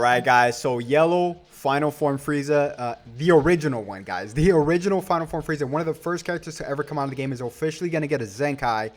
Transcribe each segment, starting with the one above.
right, guys. So yellow final form Frieza, the original one, guys. The original final form Frieza, one of the first characters to ever come out of the game, is officially going to get a Zenkai.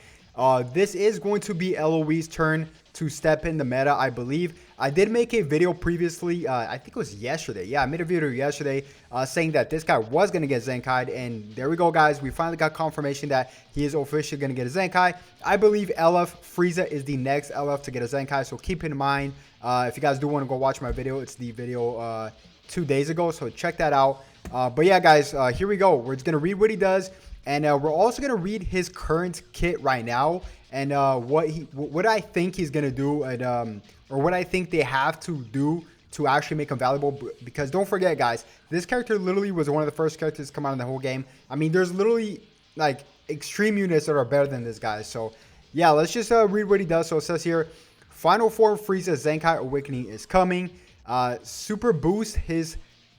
This is going to be LOE's turn to step in the meta, I believe. I did make a video previously, I think it was yesterday. Yeah, I made a video yesterday saying that this guy was going to get Zenkai'd. And there we go, guys. We finally got confirmation that he is officially going to get a Zenkai. I believe LF Frieza is the next LF to get a Zenkai. So keep in mind, if you guys do want to go watch my video, it's the video 2 days ago. So check that out. But yeah, guys, here we go. We're just going to read what he does. And we're also going to read his current kit right now. And what I think he's going to do, and or what I think they have to do to actually make him valuable. Because don't forget, guys, this character literally was one of the first characters to come out in the whole game. I mean, there's literally like extreme units that are better than this guy. So yeah, let's just read what he does. So it says here, Final Form Frieza Zenkai Awakening is coming. Super boost his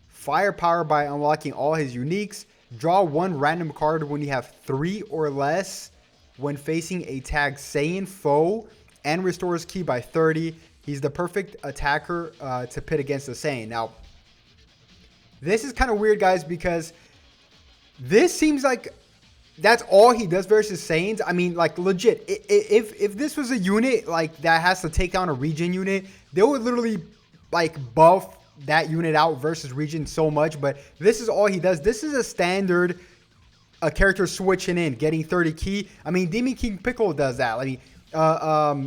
firepower by unlocking all his uniques. Draw one random card when you have 3 or less when facing a tag Saiyan foe, and restores ki by 30. He's the perfect attacker to pit against the Saiyan. Now, this is kind of weird, guys, because this seems like that's all he does versus Saiyans. I mean, like, legit, if this was a unit like that has to take down a regen unit, they would literally like buff that unit out versus regen so much. But this is all he does. This is a standard character switching in, getting 30 ki. I mean, Demon King Piccolo does that. I mean,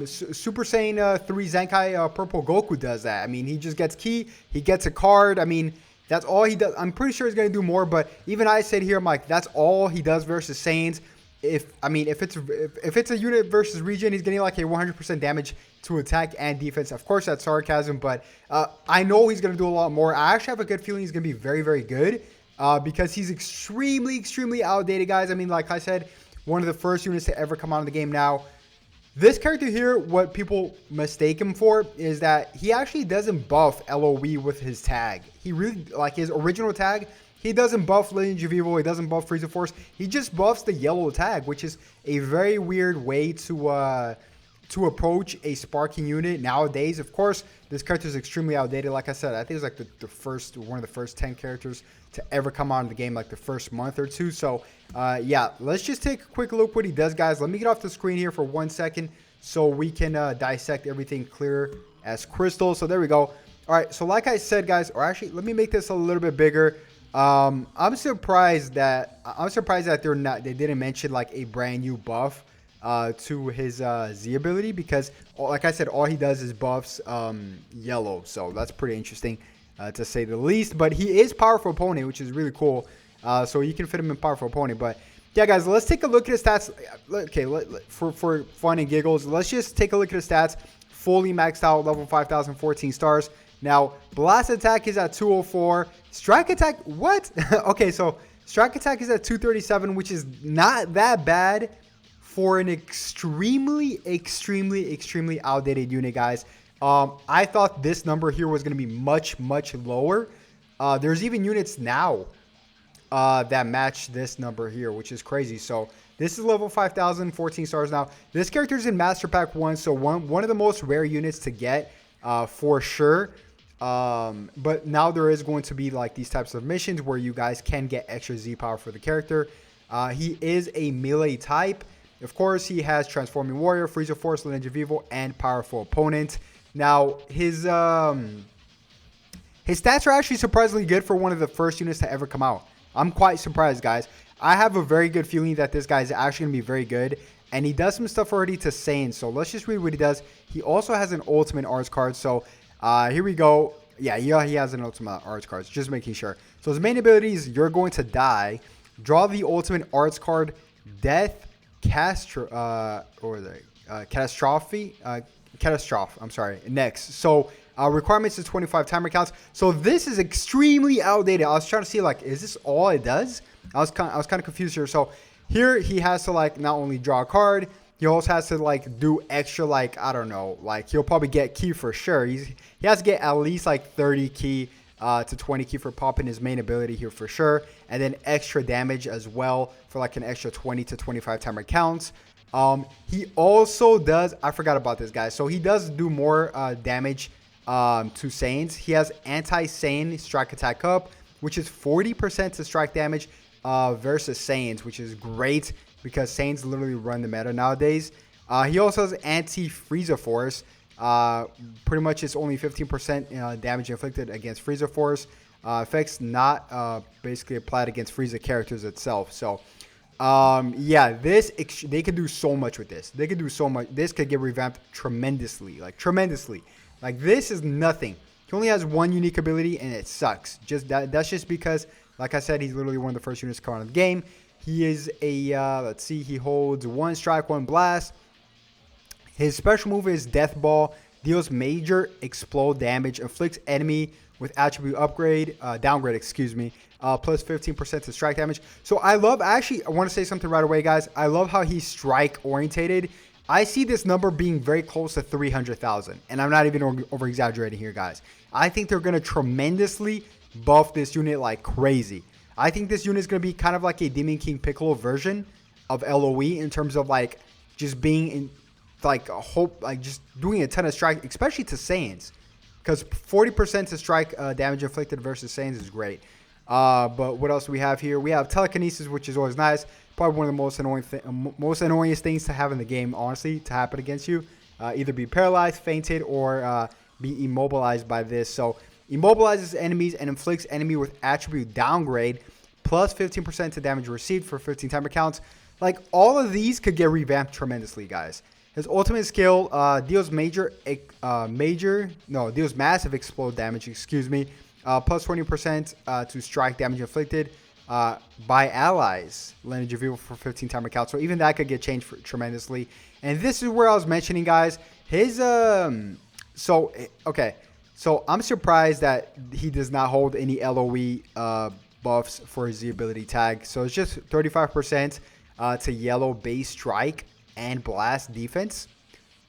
Super Saiyan 3 Zenkai Purple Goku does that. I mean, he just gets ki, he gets a card. I mean, that's all he does. I'm pretty sure he's going to do more, but even I said here, I'm like, that's all he does versus Saiyans. If it's a unit versus regen, he's getting like a 100% damage to attack and defense. Of course, that's sarcasm, but I know he's going to do a lot more. I actually have a good feeling he's going to be very, very good because he's extremely outdated, guys. I mean, like I said, one of the first units to ever come out of the game. Now, this character here, what people mistake him for is that he actually doesn't buff LOE with his tag. He really, like his original tag, he doesn't buff Lineage of Evil, he doesn't buff Frieza Force. He just buffs the yellow tag, which is a very weird way to approach a sparking unit nowadays. Of course, this character is extremely outdated. Like I said, I think it's like one of the first 10 characters to ever come out in the game, like the first month or two. So yeah, let's just take a quick look what he does, guys. Let me get off the screen here for 1 second so we can dissect everything clear as crystal. So there we go. All right, so like I said, guys, or actually let me make this a little bit bigger. I'm surprised that they didn't mention like a brand new buff to his Z ability, because like I said, all he does is buffs yellow. So that's pretty interesting to say the least. But he is powerful opponent, which is really cool. So you can fit him in powerful opponent. But yeah, guys, let's take a look at his stats. Okay, for fun and giggles, let's just take a look at his stats. Fully maxed out, level 5,014 stars. Now, blast attack is at 204. Strike attack, what? Okay, so strike attack is at 237, which is not that bad for an extremely outdated unit, guys. I thought this number here was going to be much lower. There's even units now that match this number here, which is crazy. So this is level 5,014 stars. Now, this character is in Master Pack 1, so one of the most rare units to get for sure. But now there is going to be like these types of missions where you guys can get extra Z power for the character. He is a melee type. Of course, he has Transforming Warrior, Frieza Force, Lineage of Evil, and Powerful Opponent. Now, his stats are actually surprisingly good for one of the first units to ever come out. I'm quite surprised, guys. I have a very good feeling that this guy is actually going to be very good. And he does some stuff already to Saiyan. So let's just read what he does. He also has an Ultimate Arts card. So here we go. Yeah, he has an Ultimate Arts card. Just making sure. So his main ability is You're Going to Die. Draw the Ultimate Arts card. Death. Catastrophe. I'm sorry. Next. So requirements is 25 timer counts. So this is extremely outdated. I was trying to see, like, is this all it does? I was kind of confused here. So here he has to like not only draw a card, he also has to like do extra, like, I don't know, like he'll probably get ki for sure. He has to get at least like 30 ki to 20 ki for popping his main ability here for sure. And then extra damage as well for like an extra 20 to 25 timer counts. He also does, I forgot about this, guy. So he does do more damage to Saiyans. He has anti-Saiyan strike attack up, which is 40% to strike damage versus Saiyans, which is great because Saiyans literally run the meta nowadays. He also has anti-Frieza force. Pretty much it's only 15% damage inflicted against Frieza force. Effects not basically applied against Frieza characters itself. So yeah, they could do so much with this. They could do so much. This could get revamped tremendously, like tremendously. Like this is nothing. He only has one unique ability and it sucks. That's just because, like I said, he's literally one of the first units to come out of the game. He is a let's see, he holds 1 strike, 1 blast. His special move is Death Ball. Deals major explode damage. Inflicts enemy with attribute upgrade, downgrade, excuse me. Plus 15% to strike damage. So I want to say something right away, guys. I love how he's strike orientated. I see this number being very close to 300,000. And I'm not even over exaggerating here, guys. I think they're going to tremendously buff this unit like crazy. I think this unit is going to be kind of like a Demon King Piccolo version of LOE in terms of like just being in like just doing a ton of strike, especially to Saiyans, because 40% to strike damage inflicted versus Saiyans is great. But what else do we have here? We have Telekinesis, which is always nice. Probably one of the most annoying things to have in the game, honestly, to happen against you. Either be paralyzed, fainted, or be immobilized by this. So immobilizes enemies and inflicts enemy with attribute downgrade, plus 15% to damage received for 15 timer counts. Like all of these could get revamped tremendously, guys. His ultimate skill deals deals massive explode damage, excuse me, plus 20% to strike damage inflicted by allies, lineage of evil for 15 timer count. So even that could get changed tremendously. And this is where I was mentioning, guys, his so I'm surprised that he does not hold any LOE buffs for his Z ability tag. So it's just 35% to yellow base strike and blast defense.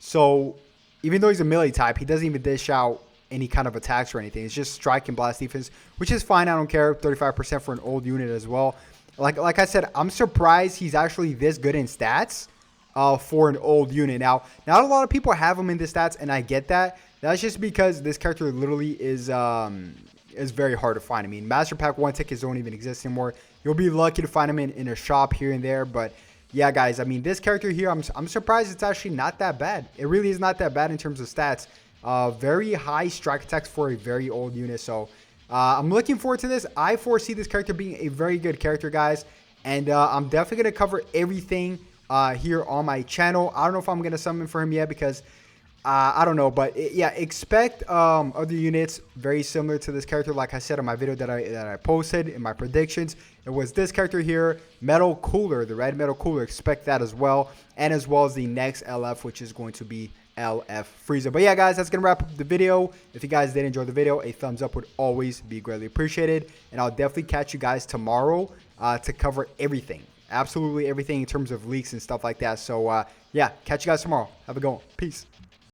So even though he's a melee type, he doesn't even dish out any kind of attacks or anything. It's just strike and blast defense, which is fine. I don't care. 35% for an old unit as well. Like I said, I'm surprised he's actually this good in stats for an old unit. Now, not a lot of people have him in the stats, and I get that. That's just because this character literally is very hard to find. I mean, Master Pack 1 tickets don't even exist anymore. You'll be lucky to find him in a shop here and there, but yeah, guys, I mean, this character here, I'm surprised it's actually not that bad. It really is not that bad in terms of stats. Very high strike attacks for a very old unit. So I'm looking forward to this. I foresee this character being a very good character, guys. And I'm definitely going to cover everything here on my channel. I don't know if I'm going to summon for him yet because I don't know. But yeah, expect other units very similar to this character. Like I said in my video that I posted in my predictions, it was this character here, Metal Cooler, the red Metal Cooler. Expect that as well. And as well as the next LF, which is going to be LF Frieza. But yeah, guys, that's gonna wrap up the video. If you guys did enjoy the video, a thumbs up would always be greatly appreciated, and I'll definitely catch you guys tomorrow to cover everything, absolutely everything in terms of leaks and stuff like that. So yeah, catch you guys tomorrow. Have a good one. Peace.